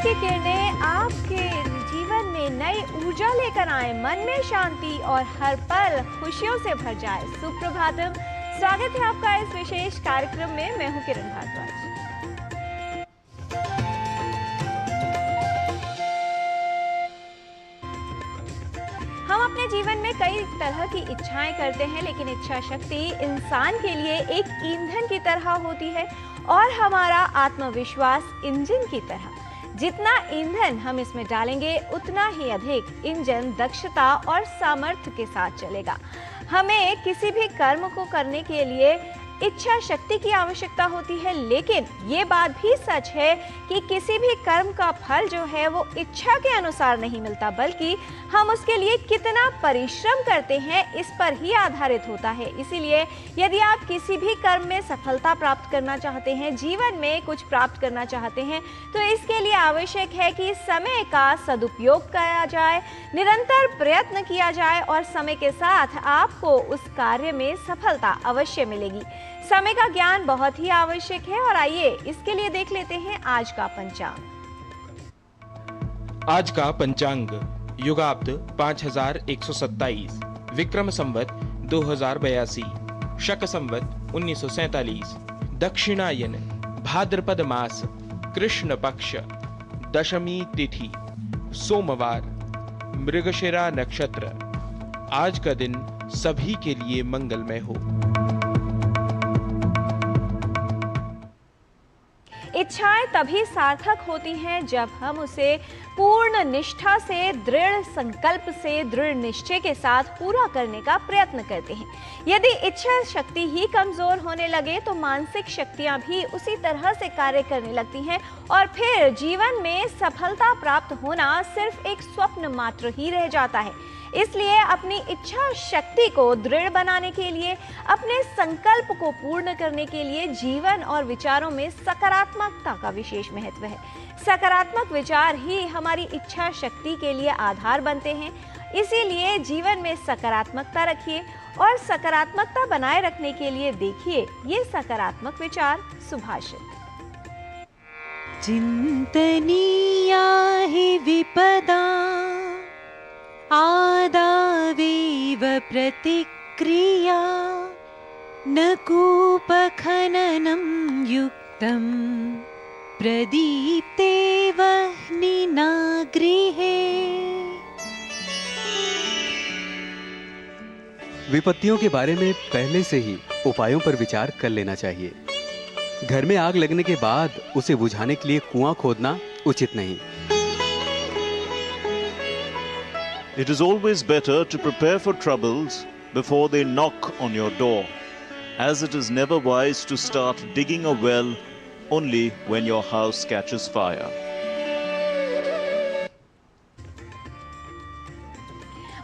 की किरणें आपके जीवन में नई ऊर्जा लेकर आए, मन में शांति और हर पल खुशियों से भर जाए। सुप्रभातम, स्वागत है आपका इस विशेष कार्यक्रम में। मैं हूं किरण भारद्वाज। हम अपने जीवन में कई तरह की इच्छाएं करते हैं, लेकिन इच्छा शक्ति इंसान के लिए एक ईंधन की तरह होती है और हमारा आत्मविश्वास इंजन की तरह। जितना ईंधन हम इसमें डालेंगे, उतना ही अधिक इंजन दक्षता और सामर्थ्य के साथ चलेगा। हमें किसी भी कर्म को करने के लिए इच्छा शक्ति की आवश्यकता होती है, लेकिन ये बात भी सच है कि किसी भी कर्म का फल जो है वो इच्छा के अनुसार नहीं मिलता, बल्कि हम उसके लिए कितना परिश्रम करते हैं इस पर ही आधारित होता है। इसीलिए यदि आप किसी भी कर्म में सफलता प्राप्त करना चाहते हैं, जीवन में कुछ प्राप्त करना चाहते हैं, तो इसके लिए आवश्यक है कि समय का सदुपयोग किया जाए, निरंतर प्रयत्न किया जाए और समय के साथ आपको उस कार्य में सफलता अवश्य मिलेगी। समय का ज्ञान बहुत ही आवश्यक है और आइए इसके लिए देख लेते हैं आज का पंचांग। आज का पंचांग युगाब्द 5127, विक्रम संवत 2082, शक संवत 1947, दक्षिणायन भाद्रपद मास, कृष्ण पक्ष, दशमी तिथि, सोमवार, मृगशिरा नक्षत्र। आज का दिन सभी के लिए मंगलमय हो। इच्छाएं तभी सार्थक होती हैं जब हम उसे पूर्ण निष्ठा से, दृढ़ संकल्प से, दृढ़ निश्चय के साथ पूरा करने का प्रयत्न करते हैं। यदि इच्छा शक्ति ही कमजोर होने लगे तो मानसिक शक्तियां भी उसी तरह से कार्य करने लगती हैं और फिर जीवन में सफलता प्राप्त होना सिर्फ एक स्वप्न मात्र ही रह जाता है। इसलिए अपनी इच्छा शक्ति को दृढ़ बनाने के लिए, अपने संकल्प को पूर्ण करने के लिए जीवन और विचारों में सकारात्मकता का विशेष महत्व है। सकारात्मक विचार ही हमारी इच्छा शक्ति के लिए आधार बनते हैं। इसीलिए जीवन में सकारात्मकता रखिए और सकारात्मकता बनाए रखने के लिए देखिए ये सकारात्मक विचार सुभाषित। चिंतनीया हि विपदा आदावेव प्रतिक्रिया न कूपखननं युक्तं प्रदीप्तेव वह्निना गृहे। विपत्तियों के बारे में पहले से ही उपायों पर विचार कर लेना चाहिए। घर में आग लगने के बाद उसे बुझाने के लिए कुआं खोदना उचित नहीं। It is always better to prepare for troubles before they knock on your door, as it is never wise to start digging a well only when your house catches fire.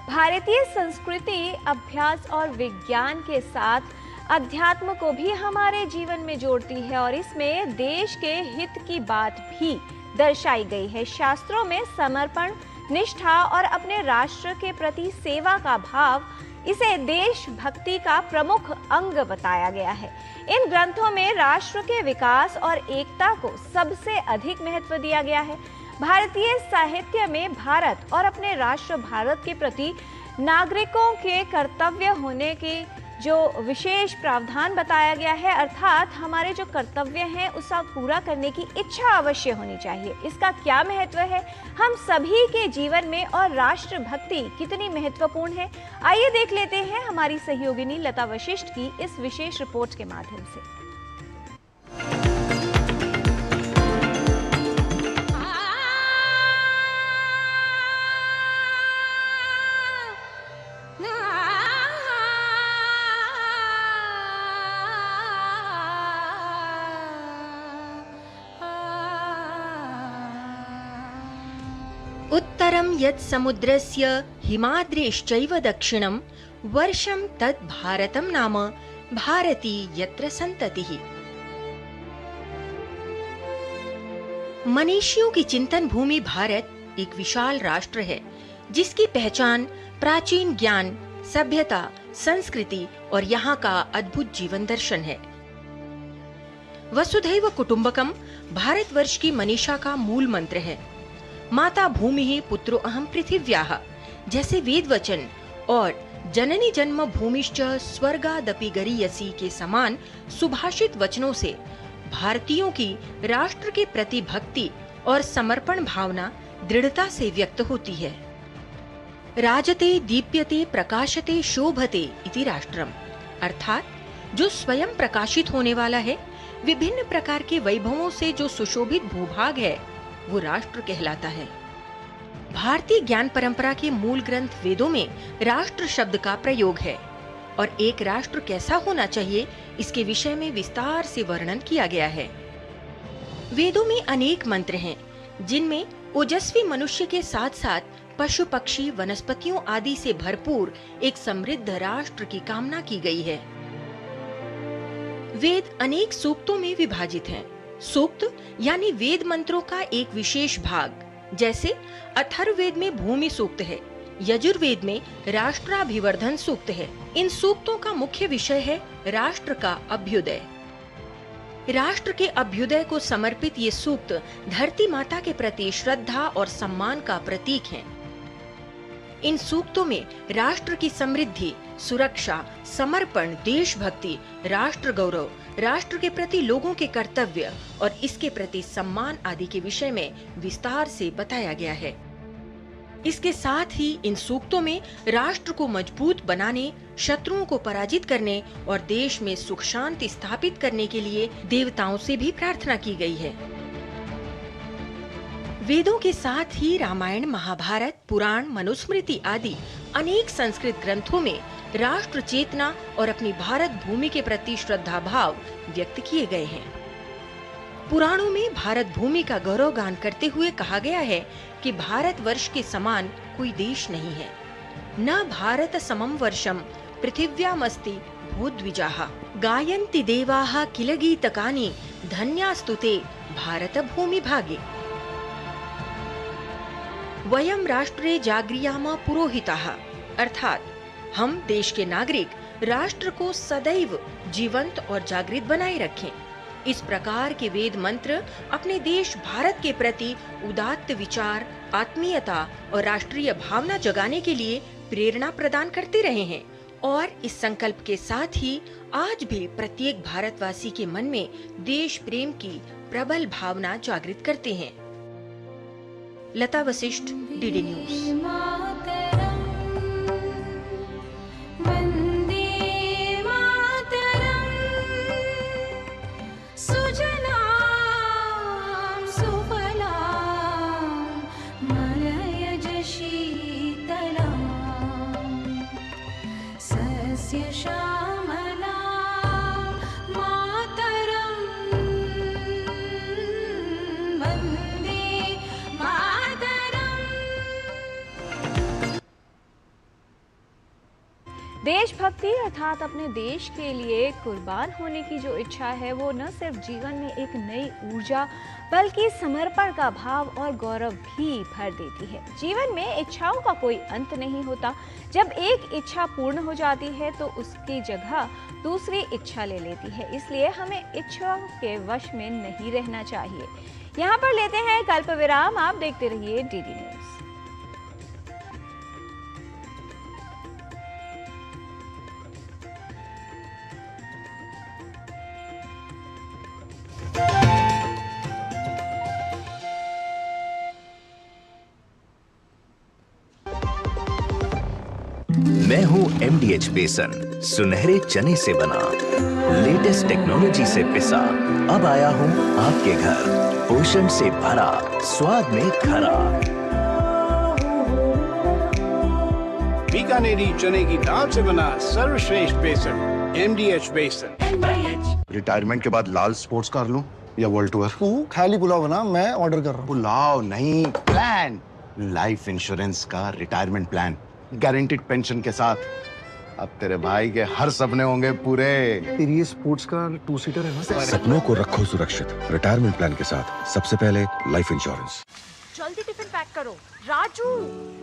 भारतीय संस्कृति अभ्यास और विज्ञान के साथ अध्यात्म को भी हमारे जीवन में जोड़ती है और इसमें देश के हित की बात भी दर्शाई गई है। शास्त्रों में समर्पण, निष्ठा और अपने राष्ट्र के प्रति सेवा का भाव, इसे देशभक्ति का प्रमुख अंग बताया गया है। इन ग्रंथों में राष्ट्र के विकास और एकता को सबसे अधिक महत्व दिया गया है। भारतीय साहित्य में भारत और अपने राष्ट्र भारत के प्रति नागरिकों के कर्तव्य होने की जो विशेष प्रावधान बताया गया है, अर्थात हमारे जो कर्तव्य हैं उसका पूरा करने की इच्छा अवश्य होनी चाहिए। इसका क्या महत्व है हम सभी के जीवन में और राष्ट्रभक्ति कितनी महत्वपूर्ण है, आइए देख लेते हैं हमारी सहयोगिनी लता वशिष्ठ की इस विशेष रिपोर्ट के माध्यम से। उत्तरं यत् समुद्रस्य हिमाद्रेश्चैव दक्षिणं वर्षं तत् भारतं नाम भारती यत्र संततिः। मनीषियों की चिंतन भूमि भारत एक विशाल राष्ट्र है जिसकी पहचान प्राचीन ज्ञान, सभ्यता, संस्कृति और यहाँ का अद्भुत जीवन दर्शन है। वसुधैव कुटुंबकम भारतवर्ष की मनीषा का मूल मंत्र है। माता भूमिः पुत्रो अहम पृथिव्याः जैसे वेद वचन और जननी जन्म भूमिश्च स्वर्गादपि गरीयसी के समान सुभाषित वचनों से भारतीयों की राष्ट्र के प्रति भक्ति और समर्पण भावना दृढ़ता से व्यक्त होती है। राजते दीप्यते प्रकाशते शोभते इति राष्ट्रम, अर्थात जो स्वयं प्रकाशित होने वाला है, विभिन्न प्रकार के वैभवों से जो सुशोभित भूभाग है, वो राष्ट्र कहलाता है। भारतीय ज्ञान परंपरा के मूल ग्रंथ वेदों में राष्ट्र शब्द का प्रयोग है और एक राष्ट्र कैसा होना चाहिए इसके विषय में विस्तार से वर्णन किया गया है। वेदों में अनेक मंत्र हैं, जिनमें ओजस्वी मनुष्य के साथ साथ पशु पक्षी वनस्पतियों आदि से भरपूर एक समृद्ध राष्ट्र की कामना की गई है। वेद अनेक सूक्तों में विभाजित हैं। सूक्त यानी वेद मंत्रों का एक विशेष भाग, जैसे अथर्ववेद में भूमि सूक्त है, यजुर्वेद में राष्ट्राभिवर्धन सूक्त है। इन सूक्तों का मुख्य विषय है राष्ट्र का अभ्युदय। राष्ट्र के अभ्युदय को समर्पित ये सूक्त धरती माता के प्रति श्रद्धा और सम्मान का प्रतीक हैं। इन सूक्तों में राष्ट्र की समृद्धि, सुरक्षा, समर्पण, देशभक्ति, राष्ट्र गौरव, राष्ट्र के प्रति लोगों के कर्तव्य और इसके प्रति सम्मान आदि के विषय में विस्तार से बताया गया है। इसके साथ ही इन सूक्तों में राष्ट्र को मजबूत बनाने, शत्रुओं को पराजित करने और देश में सुख शांति स्थापित करने के लिए देवताओं से भी प्रार्थना की गई है। वेदों के साथ ही रामायण, महाभारत, पुराण, मनुस्मृति आदि अनेक संस्कृत ग्रंथों में राष्ट्र चेतना और अपनी भारत भूमि के प्रति श्रद्धा भाव व्यक्त किए गए हैं। पुराणों में भारत भूमि का गौरव गान करते हुए कहा गया है कि भारत वर्ष के समान कोई देश नहीं है। न भारत समम वर्षम पृथिव्यामस्ति भूद्विजाः गायन्ति देवाः किल गीतकानि धन्यास्तुते भारत भूमि भागे। वयम राष्ट्रे जागृयाम पुरोहिताः, अर्थात हम देश के नागरिक राष्ट्र को सदैव जीवंत और जागृत बनाए रखें। इस प्रकार के वेद मंत्र अपने देश भारत के प्रति उदात्त विचार, आत्मीयता और राष्ट्रीय भावना जगाने के लिए प्रेरणा प्रदान करते रहे हैं और इस संकल्प के साथ ही आज भी प्रत्येक भारतवासी के मन में देश प्रेम की प्रबल भावना जागृत करते हैं। लता वशिष्ठ, डीडी न्यूज। देशभक्ति अर्थात अपने देश के लिए कुर्बान होने की जो इच्छा है, वो न सिर्फ जीवन में एक नई ऊर्जा बल्कि समर्पण का भाव और गौरव भी भर देती है। जीवन में इच्छाओं का कोई अंत नहीं होता। जब एक इच्छा पूर्ण हो जाती है तो उसकी जगह दूसरी इच्छा ले लेती है। इसलिए हमें इच्छाओं के वश में नहीं रहना चाहिए। यहाँ पर लेते हैं कल्प विराम। आप देखते रहिए डीडी न्यूज। मैं हूं MDH बेसन, सुनहरे चने से बना, लेटेस्ट टेक्नोलॉजी से पिसा, अब आया हूं आपके घर, पोषण से भरा, स्वाद में खरा। बीकानेरी चने की दाल से बना सर्वश्रेष्ठ बेसन, MDH बेसन। रिटायरमेंट के बाद लाल स्पोर्ट्स कार लूं या वर्ल्ड टूर? तू खाली पुलाव बना, मैं ऑर्डर कर रहा हूँ। पुलाव नहीं, प्लान। लाइफ इंश्योरेंस का रिटायरमेंट प्लान, गारंटीड पेंशन के साथ। अब तेरे भाई के हर सपने होंगे पूरे। तेरी ये स्पोर्ट्स कार 2 सीटर है ना? सपनों को रखो सुरक्षित रिटायरमेंट प्लान के साथ। सबसे पहले लाइफ इंश्योरेंस। जल्दी टिफिन पैक करो। राजू,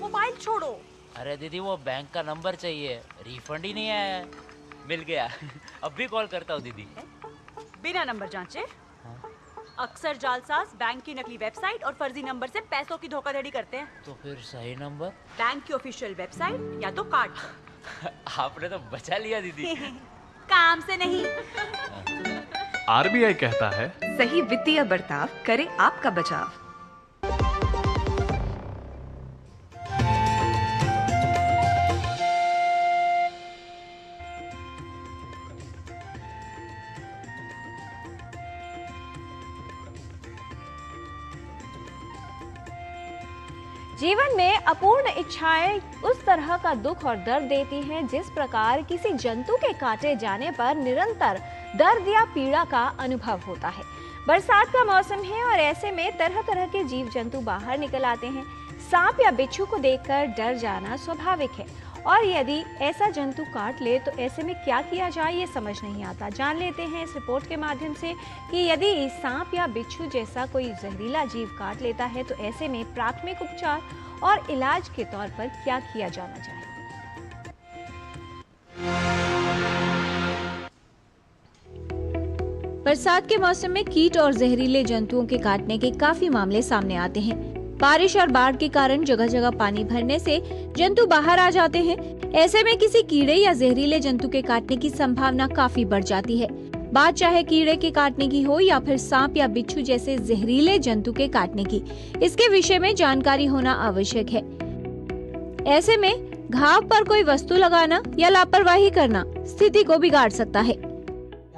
मोबाइल छोड़ो। अरे दीदी, वो बैंक का नंबर चाहिए, रिफंड ही नहीं आया है। मिल गया। अब भी कॉल करता हूँ दीदी। बिना नंबर जांचे? अक्सर जालसाज बैंक की नकली वेबसाइट और फर्जी नंबर से पैसों की धोखाधड़ी करते हैं। तो फिर सही नंबर? बैंक की ऑफिशियल वेबसाइट या तो कार्ड पर। आपने तो बचा लिया दीदी। काम से नहीं। आरबीआई कहता है, सही वित्तीय बर्ताव करे आपका बचाव। जीवन में अपूर्ण इच्छाएं उस तरह का दुख और दर्द देती हैं जिस प्रकार किसी जंतु के काटे जाने पर निरंतर दर्द या पीड़ा का अनुभव होता है। बरसात का मौसम है और ऐसे में तरह तरह के जीव जंतु बाहर निकल आते हैं। सांप या बिच्छू को देखकर डर जाना स्वाभाविक है और यदि ऐसा जंतु काट ले तो ऐसे में क्या किया जाए ये समझ नहीं आता। जान लेते हैं इस रिपोर्ट के माध्यम से कि यदि सांप या बिच्छू जैसा कोई जहरीला जीव काट लेता है तो ऐसे में प्राथमिक उपचार और इलाज के तौर पर क्या किया जाना चाहिए। बरसात के मौसम में कीट और जहरीले जंतुओं के काटने के काफी मामले सामने आते हैं। बारिश और बाढ़ के कारण जगह जगह पानी भरने से जंतु बाहर आ जाते हैं। ऐसे में किसी कीड़े या जहरीले जंतु के काटने की संभावना काफी बढ़ जाती है। बात चाहे कीड़े के काटने की हो या फिर सांप या बिच्छू जैसे जहरीले जंतु के काटने की, इसके विषय में जानकारी होना आवश्यक है। ऐसे में घाव पर कोई वस्तु लगाना या लापरवाही करना स्थिति को बिगाड़ सकता है।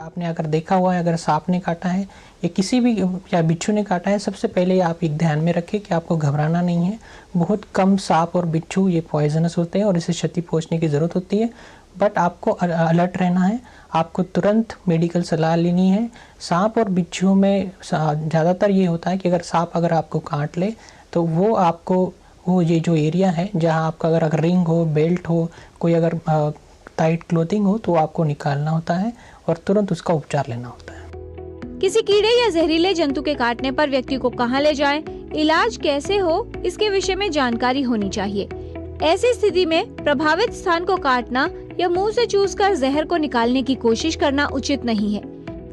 आपने अगर देखा हुआ है, अगर सांप ने काटा है या किसी भी या बिच्छू ने काटा है, सबसे पहले आप एक ध्यान में रखें कि आपको घबराना नहीं है। बहुत कम सांप और बिच्छू ये पॉइजनस होते हैं और इसे क्षति पहुंचने की ज़रूरत होती है, बट आपको अलर्ट रहना है। आपको तुरंत मेडिकल सलाह लेनी है। सांप और बिच्छू में ज़्यादातर ये होता है कि अगर सांप अगर आपको काट ले तो वो आपको वो ये जो एरिया है जहाँ आपका अगर रिंग हो, बेल्ट हो, कोई अगर टाइट क्लोथिंग हो तो आपको निकालना होता है और तुरंत उसका उपचार लेना होता है। किसी कीड़े या जहरीले जंतु के काटने पर व्यक्ति को कहां ले जाएं, इलाज कैसे हो, इसके विषय में जानकारी होनी चाहिए। ऐसी स्थिति में प्रभावित स्थान को काटना या मुंह से चूसकर जहर को निकालने की कोशिश करना उचित नहीं है।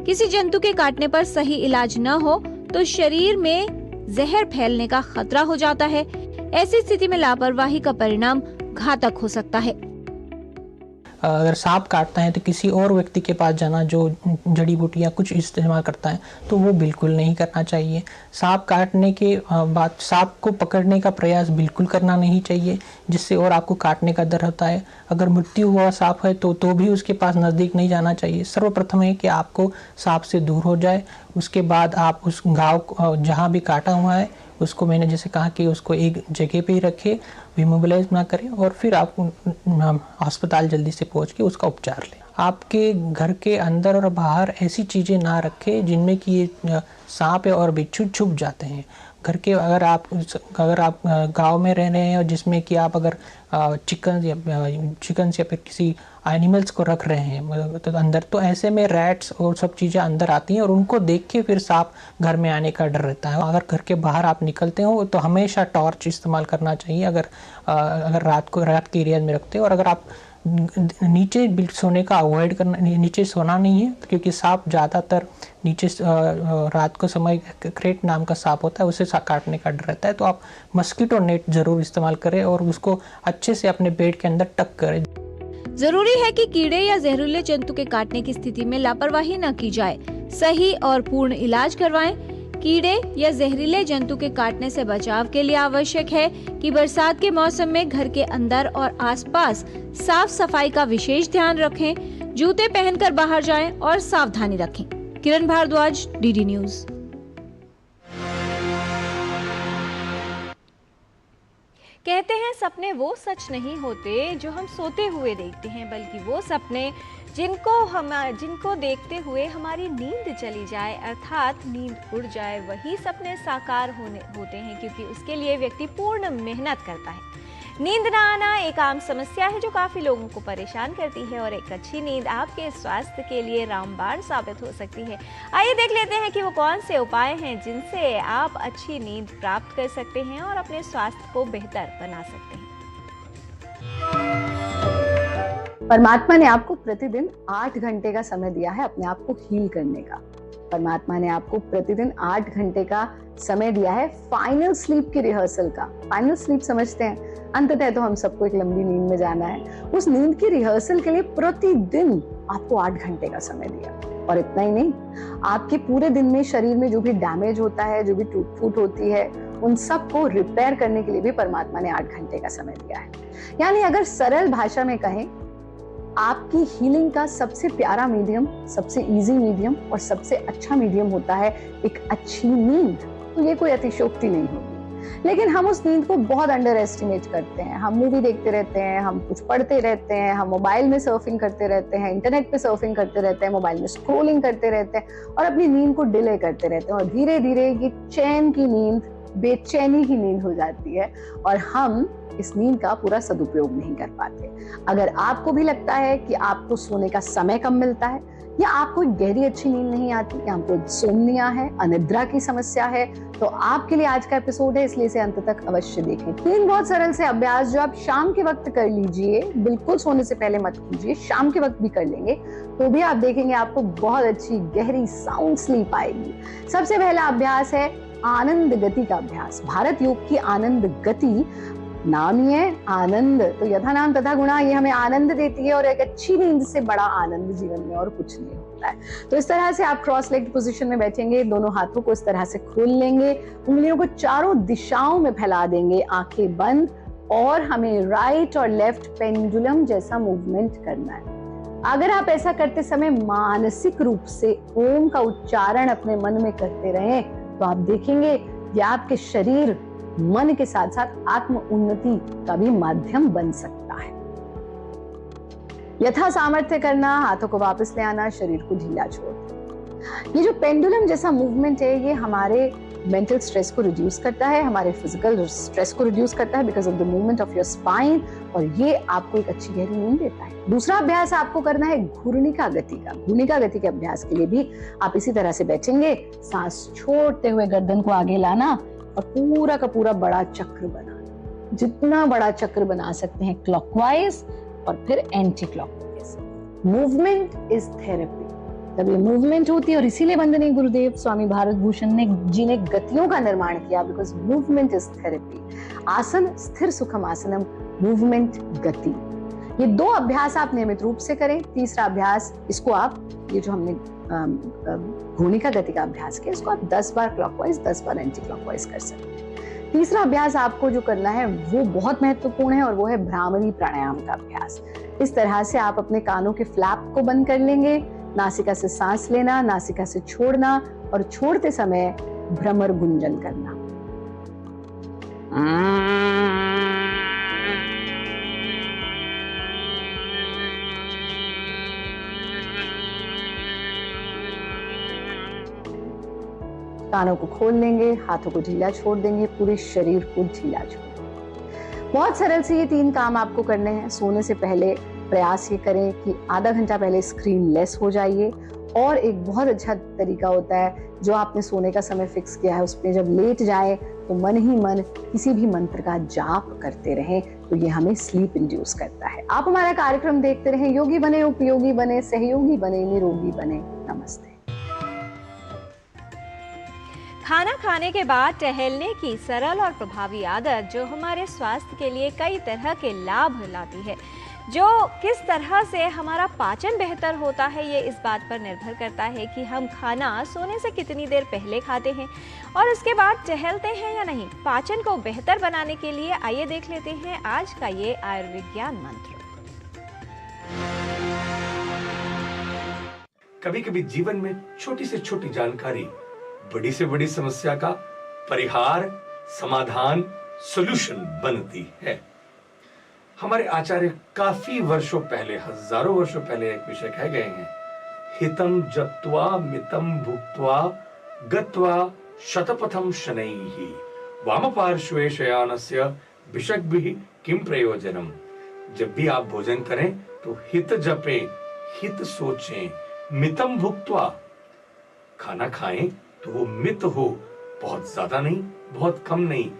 किसी जंतु के काटने पर सही इलाज न हो तो शरीर में जहर फैलने का खतरा हो जाता है। ऐसी स्थिति में लापरवाही का परिणाम घातक हो सकता है। अगर सांप काटता है तो किसी और व्यक्ति के पास जाना जो जड़ी बूटियाँ कुछ इस्तेमाल करता है तो वो बिल्कुल नहीं करना चाहिए। सांप काटने के बाद सांप को पकड़ने का प्रयास बिल्कुल करना नहीं चाहिए, जिससे और आपको काटने का डर होता है। अगर मृत्यु हुआ सांप है तो भी उसके पास नज़दीक नहीं जाना चाहिए। सर्वप्रथम है कि आपको सांप से दूर हो जाए, उसके बाद आप उस घाव जहाँ भी काटा हुआ है उसको, मैंने जैसे कहा कि उसको एक जगह पे ही रखे, इमोबिलाइज ना करें और फिर आप अस्पताल जल्दी से पहुंच के उसका उपचार लें। आपके घर के अंदर और बाहर ऐसी चीज़ें ना रखें जिनमें कि ये सांप और बिच्छू छुप जाते हैं। घर के अगर आप गांव में रह रहे हैं और जिसमें कि आप अगर चिकन या फिर किसी एनिमल्स को रख रहे हैं तो अंदर, तो ऐसे में रैट्स और सब चीज़ें अंदर आती हैं और उनको देख के फिर सांप घर में आने का डर रहता है। अगर घर के बाहर आप निकलते हो तो हमेशा टॉर्च इस्तेमाल करना चाहिए अगर रात के एरिया में रखते हो। और अगर आप नीचे सोने का अवॉइड करना, नीचे सोना नहीं है क्योंकि सांप ज़्यादातर नीचे रात को समय क्रेट नाम का सांप होता है, उसे काटने का डर रहता है। तो आप मस्कीटो नेट ज़रूर इस्तेमाल करें और उसको अच्छे से अपने बेड के अंदर टक करें। जरूरी है कि कीड़े या जहरीले जंतु के काटने की स्थिति में लापरवाही न की जाए। सही और पूर्ण इलाज करवाएं। कीड़े या जहरीले जंतु के काटने से बचाव के लिए आवश्यक है कि बरसात के मौसम में घर के अंदर और आसपास साफ सफाई का विशेष ध्यान रखें। जूते पहनकर बाहर जाएं और सावधानी रखें। किरण भारद्वाज, डीडी न्यूज। कहते हैं सपने वो सच नहीं होते जो हम सोते हुए देखते हैं, बल्कि वो सपने जिनको देखते हुए हमारी नींद चली जाए अर्थात नींद उड़ जाए, वही सपने साकार होते हैं, क्योंकि उसके लिए व्यक्ति पूर्ण मेहनत करता है। नींद ना आना एक आम समस्या है जो काफी लोगों को परेशान करती है और एक अच्छी नींद आपके स्वास्थ्य के लिए रामबाण साबित हो सकती है। आइए देख लेते हैं कि वो कौन से उपाय हैं जिनसे आप अच्छी नींद प्राप्त कर सकते हैं और अपने स्वास्थ्य को बेहतर बना सकते हैं। परमात्मा ने आपको प्रतिदिन 8 घंटे का समय दिया है अपने आप को हील करने का। परमात्मा ने आपको प्रतिदिन 8 घंटे का समय दिया है फाइनल स्लीप की रिहर्सल का। फाइनल स्लीप समझते हैं, अंततः तो हम सबको एक लंबी नींद में जाना है। उस नींद की रिहर्सल के लिए प्रतिदिन आपको 8 घंटे का समय दिया। और इतना ही नहीं, आपके पूरे दिन में शरीर में जो भी डैमेज होता है, जो भी टूट फूट होती है, उन सब को रिपेयर करने के लिए भी परमात्मा ने 8 घंटे का समय दिया है। यानी अगर सरल भाषा में कहें, आपकी हीलिंग का सबसे प्यारा मीडियम, सबसे इजी मीडियम और सबसे अच्छा मीडियम होता है एक अच्छी नींद। तो ये कोई अतिशयोक्ति नहीं होगी, लेकिन हम उस नींद को बहुत अंडर एस्टिमेट करते हैं। हम मूवी देखते रहते हैं, हम कुछ पढ़ते रहते हैं, हम मोबाइल में सर्फिंग करते रहते हैं, इंटरनेट पे सर्फिंग करते रहते हैं, मोबाइल में स्क्रोलिंग करते रहते हैं और अपनी नींद को डिले करते रहते हैं। और धीरे धीरे ये चैन की नींद बेचैनी की नींद हो जाती है और हम इस नींद का पूरा सदुपयोग नहीं कर पाते। अगर आपको भी लगता है कि आपको सोने का समय कम मिलता है, या आपको गहरी अच्छी नींद नहीं आती, या आपको इंसोम्निया है, अनिद्रा की समस्या है, तो आपके लिए आज का एपिसोड है, इसलिए इसे अंत तक अवश्य देखें। 3 बहुत सरल से अभ्यास जो आप शाम के वक्त कर लीजिए, बिल्कुल सोने से पहले मत कीजिए, शाम के वक्त भी कर लेंगे तो भी आप देखेंगे आपको बहुत अच्छी गहरी साउंड स्लीप आएगी। सबसे पहला अभ्यास है आनंद गति का अभ्यास। भारत योग की आनंद गति नाम ही है आनंद, तो यथा नाम तथा गुणा, ये हमें आनंद देती है और एक अच्छी नींद से बड़ा आनंद जीवन में और कुछ नहीं होता है। तो इस तरह से आप क्रॉस लेग्ड पोजीशन में बैठेंगे, दोनों हाथों को इस तरह से खोल लेंगे, उंगलियों को चारों दिशाओं में फैला देंगे, आंखें बंद, और हमें राइट और लेफ्ट पेंडुलम जैसा मूवमेंट करना है। अगर आप ऐसा करते समय मानसिक रूप से ओम का उच्चारण अपने मन में करते रहें तो आप देखेंगे ये आपके शरीर मन के साथ साथ आत्म उन्नति का भी माध्यम बन सकता है। यथा सामर्थ्य करना, हाथों को वापस ले आना, शरीर को ढीला छोड़ना। ये जो पेंडुलम जैसा मूवमेंट है, ये हमारे मेंटल स्ट्रेस को रिड्यूस करता है, हमारे फिजिकल स्ट्रेस को रिड्यूस करता है because of the movement of your spine, और ये आपको एक अच्छी गहरी नींद देता है। दूसरा अभ्यास आपको करना है घूर्णिका गति का। घूर्णिका गति के अभ्यास के लिए भी आप इसी तरह से बैठेंगे, सांस छोड़ते हुए गर्दन को आगे लाना और पूरा का पूरा बड़ा चक्र बनाना। जितना बड़ा चक्र बना सकते हैं क्लॉकवाइज और फिर anti clockwise. Movement is therapy. तब ये मूवमेंट होती है और इसीलिए वंदनीय गुरुदेव स्वामी भारत भूषण जी ने गतियों का निर्माण किया, बिकॉज मूवमेंट इज थेरेपी। आसन स्थिर सुखम आसनम, मूवमेंट गति। ये 2 अभ्यास आप नियमित रूप से करें। तीसरा अभ्यास, इसको आप, ये जो हमने घूर्णिका गति का अभ्यास किया, इसको आप 10 बार क्लॉकवाइज 10 बार एंटी क्लॉकवाइज कर सकते हैं। तीसरा अभ्यास आपको जो करना है वो बहुत महत्वपूर्ण है और वो है भ्रामरी प्राणायाम का अभ्यास। इस तरह से आप अपने कानों के फ्लैप को बंद कर लेंगे, नासिका से सांस लेना, नासिका से छोड़ना और छोड़ते समय भ्रमर गुंजन करना। कानों को खोल लेंगे, हाथों को ढीला छोड़ देंगे, पूरे शरीर को ढीला छोड़ देंगे। बहुत सरल से ये 3 काम आपको करने हैं। सोने से पहले प्रयास ये करें कि आधा घंटा पहले स्क्रीन लेस हो जाइए, और एक बहुत अच्छा तरीका होता है जो आपने सोने का समय फिक्स किया है उसमें जब लेट जाए तो मन ही मन किसी भी मंत्र का जाप करते रहें, तो ये हमें स्लीप इंड्यूस करता है। आप हमारा कार्यक्रम देखते रहें। योगी बने, उपयोगी बने, सहयोगी बने, निरोगी बने। नमस्ते। खाना खाने के बाद टहलने की सरल और प्रभावी आदत जो हमारे स्वास्थ्य के लिए कई तरह के लाभ लाती है। जो किस तरह से हमारा पाचन बेहतर होता है, ये इस बात पर निर्भर करता है कि हम खाना सोने से कितनी देर पहले खाते हैं और उसके बाद टहलते हैं या नहीं। पाचन को बेहतर बनाने के लिए आइए देख लेते हैं आज का ये आयुर्विज्ञान मंत्र। कभी कभी जीवन में छोटी से छोटी जानकारी बड़ी से बड़ी समस्या का परिहार, समाधान, सॉल्यूशन बनती है। हमारे आचार्य काफी वर्षों पहले, हजारों वर्षों पहले एक विषय कह गए हैं, हितम जत्वा मितम भुक्त्वा गत्वा शतपथम शनैहि वामपार्श्वे शयानस्य विषग्भिः किम प्रयोजनम। जब भी आप भोजन करें तो हित जपे, हित सोचें, मितम भुक्त्वा, खाना खाएं तो वो मित हो, बहुत ज्यादा नहीं, बहुत कम नहीं।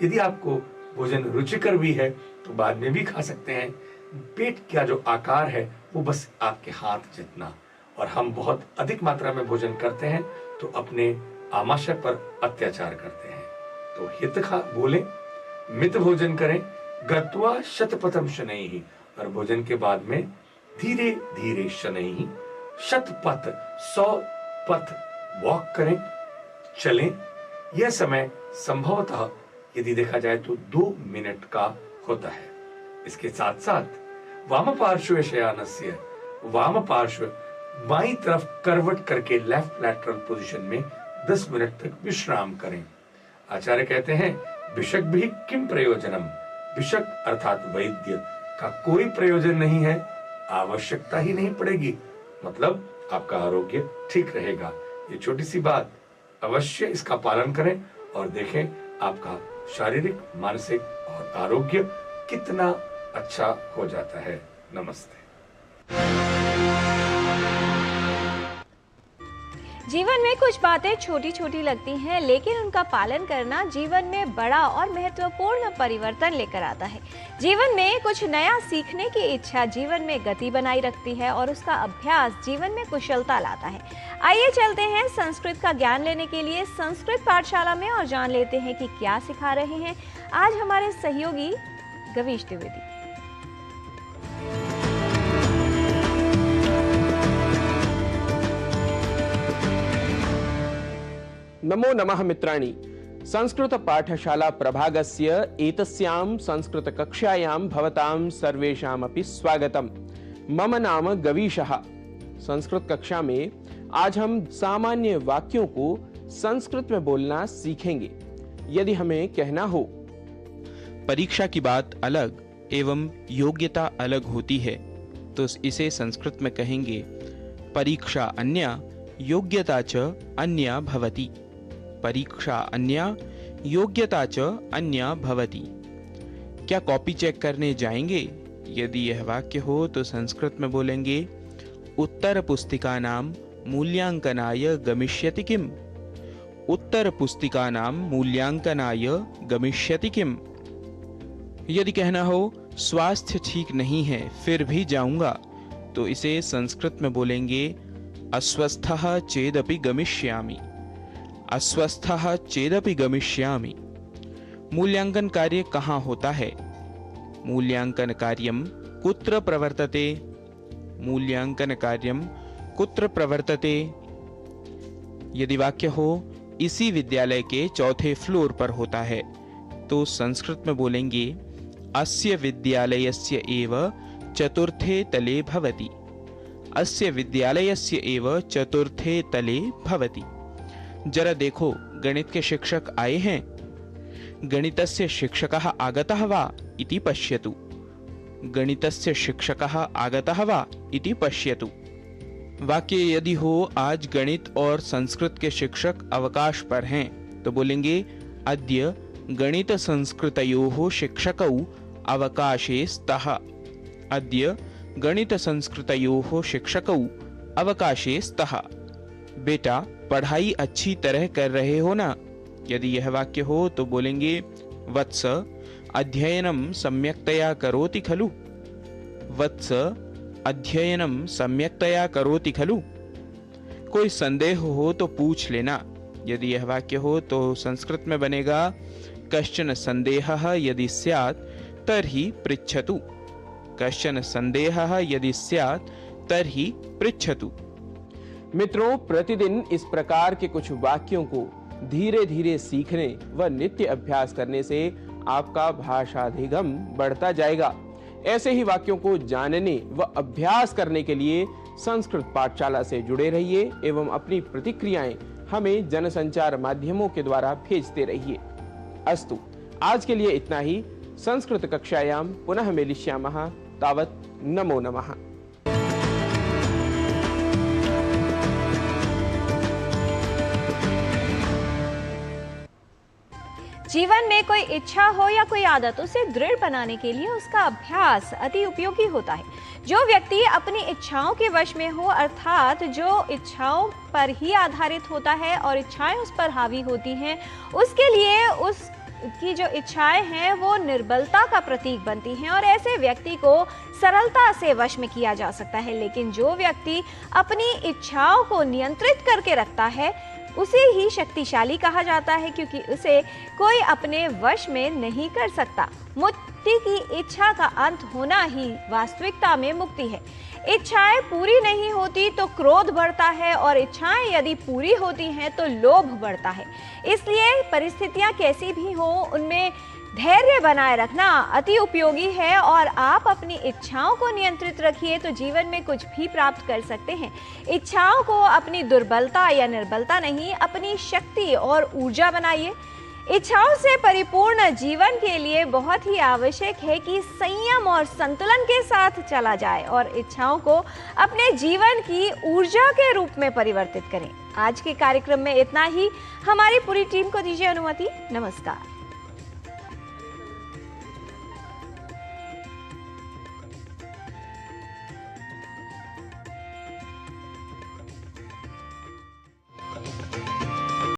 यदि आपको भोजन रुचिकर भी है तो बाद में भी खा सकते हैं। पेट का जो आकार है वो बस आपके हाथ जितना, और हम बहुत अधिक मात्रा में भोजन करते हैं तो अपने आमाशय पर अत्याचार करते हैं। तो हित खा बोले, मित भोजन करें, गत्वा शतपथम शनैः, और भोजन के बाद में धीरे धीरे शनैः, शतपथ 100 पथ वॉक करें, चलें। यह समय संभवतः यदि देखा जाए तो 2 मिनट का होता है। इसके साथ साथ वाम पार्श्व शयानस्य, वाम पार्श्व बाईं तरफ करवट करके लेफ्ट लैटरल पोजीशन में 10 मिनट तक विश्राम करें। आचार्य कहते हैं विषक भी किम प्रयोजनम, विषक अर्थात वैद्य का कोई प्रयोजन नहीं है, आवश्यकता ही नहीं पड़ेगी, मतलब आपका आरोग्य ठीक रहेगा। ये छोटी सी बात, अवश्य इसका पालन करें और देखें आपका शारीरिक, मानसिक और आरोग्य कितना अच्छा हो जाता है। नमस्ते। जीवन में कुछ बातें छोटी छोटी लगती हैं, लेकिन उनका पालन करना जीवन में बड़ा और महत्वपूर्ण परिवर्तन लेकर आता है। जीवन में कुछ नया सीखने की इच्छा जीवन में गति बनाई रखती है और उसका अभ्यास जीवन में कुशलता लाता है। आइए चलते हैं संस्कृत का ज्ञान लेने के लिए संस्कृत पाठशाला में और जान लेते हैं कि क्या सिखा रहे हैं आज हमारे सहयोगी गवीश द्विवेदी। नमो नमः मित्राणि। संस्कृत पाठशाला प्रभागस्य एतस्यां संस्कृत कक्षायां भवतां सर्वेषामपि स्वागतम्। मम नाम गवीशः। संस्कृत कक्षा में आज हम सामान्य वाक्यों को संस्कृत में बोलना सीखेंगे। यदि हमें कहना हो परीक्षा की बात अलग एवं योग्यता अलग होती है, तो इसे संस्कृत में कहेंगे परीक्षा अन्या योग्यता च अन्या भवति। परीक्षा अन्या योग्यता च अन्या भवति। क्या कॉपी चेक करने जाएंगे? यदि यह वाक्य हो तो संस्कृत में बोलेंगे उत्तर पुस्तिकानां मूल्यांकनाय गमिष्यति किम। उत्तर पुस्तिकानां मूल्यांकनाय गमिष्यति किम। यदि कहना हो स्वास्थ्य ठीक नहीं है फिर भी जाऊंगा, तो इसे संस्कृत में बोलेंगे अस्वस्थः चेदपि गमिष्यामि। अस्वस्थः चेदपि गमिष्यामि। मूल्यांकन कार्य कहाँ होता है? मूल्यांकन कार्यम कुत्र प्रवर्तते? मूल्यांकन कार्यम कुत्र प्रवर्तते। यदि वाक्य हो इसी विद्यालय के 4थे फ्लोर पर होता है, तो संस्कृत में बोलेंगे अस्य विद्यालयस्य एव 4थे तले भवति। अस्य विद्यालयस्य एव 4थे तले भवति। जरा देखो गणित के शिक्षक आए हैं। गणितस्य शिक्षकः आगतः वा इति पश्यतु। गणितस्य शिक्षकः आगतः वा इति पश्यतु। वाक्य यदि हो आज गणित और संस्कृत के शिक्षक अवकाश पर हैं, तो बोलेंगे अद्य गणित संस्कृतयोः शिक्षकौ अवकाशे स्तः। अद्य गणित संस्कृतयोः शिक्षकौ अवकाशे स्तः। बेटा पढ़ाई अच्छी तरह कर रहे हो ना? यदि यह वाक्य हो तो बोलेंगे वत्स अध्ययनं सम्यक्तया करोति खलु। वत्स अध्ययनं सम्यक्तया करोति खलु। कोई संदेह हो तो पूछ लेना। यदि यह वाक्य हो तो संस्कृत में बनेगा कश्चन संदेहः यदि स्यात् तर्हि पृच्छतु। कश्चन संदेहः यदि स्यात् तर्हि पृच्छतु। मित्रों, प्रतिदिन इस प्रकार के कुछ वाक्यों को धीरे धीरे सीखने व नित्य अभ्यास करने से आपका भाषाधिगम बढ़ता जाएगा। ऐसे ही वाक्यों को जानने व अभ्यास करने के लिए संस्कृत पाठशाला से जुड़े रहिए एवं अपनी प्रतिक्रियाएं हमें जनसंचार माध्यमों के द्वारा भेजते रहिए। अस्तु, आज के लिए इतना ही। संस्कृत कक्षायां पुनः मिलिष्यामः। तावत् नमो नमः। जीवन में कोई इच्छा हो या कोई आदत, उसे दृढ़ बनाने के लिए उसका अभ्यास अति उपयोगी होता है। जो व्यक्ति अपनी इच्छाओं के वश में हो, अर्थात जो इच्छाओं पर ही आधारित होता है और इच्छाएं उस पर हावी होती हैं, उसके लिए उसकी जो इच्छाएं हैं वो निर्बलता का प्रतीक बनती हैं और ऐसे व्यक्ति को सरलता से वश में किया जा सकता है। लेकिन जो व्यक्ति अपनी इच्छाओं को नियंत्रित करके रखता है, उसे ही शक्तिशाली कहा जाता है, क्योंकि उसे कोई अपने वश में नहीं कर सकता। मुक्ति की इच्छा का अंत होना ही वास्तविकता में मुक्ति है। इच्छाएं पूरी नहीं होती तो क्रोध बढ़ता है, और इच्छाएं यदि पूरी होती हैं तो लोभ बढ़ता है। इसलिए परिस्थितियां कैसी भी हो, उनमें धैर्य बनाए रखना अति उपयोगी है, और आप अपनी इच्छाओं को नियंत्रित रखिए तो जीवन में कुछ भी प्राप्त कर सकते हैं। इच्छाओं को अपनी दुर्बलता या निर्बलता नहीं, अपनी शक्ति और ऊर्जा बनाइए। इच्छाओं से परिपूर्ण जीवन के लिए बहुत ही आवश्यक है कि संयम और संतुलन के साथ चला जाए और इच्छाओं को अपने जीवन की ऊर्जा के रूप में परिवर्तित करें। आज के कार्यक्रम में इतना ही। हमारी पूरी टीम को दीजिए अनुमति। नमस्कार।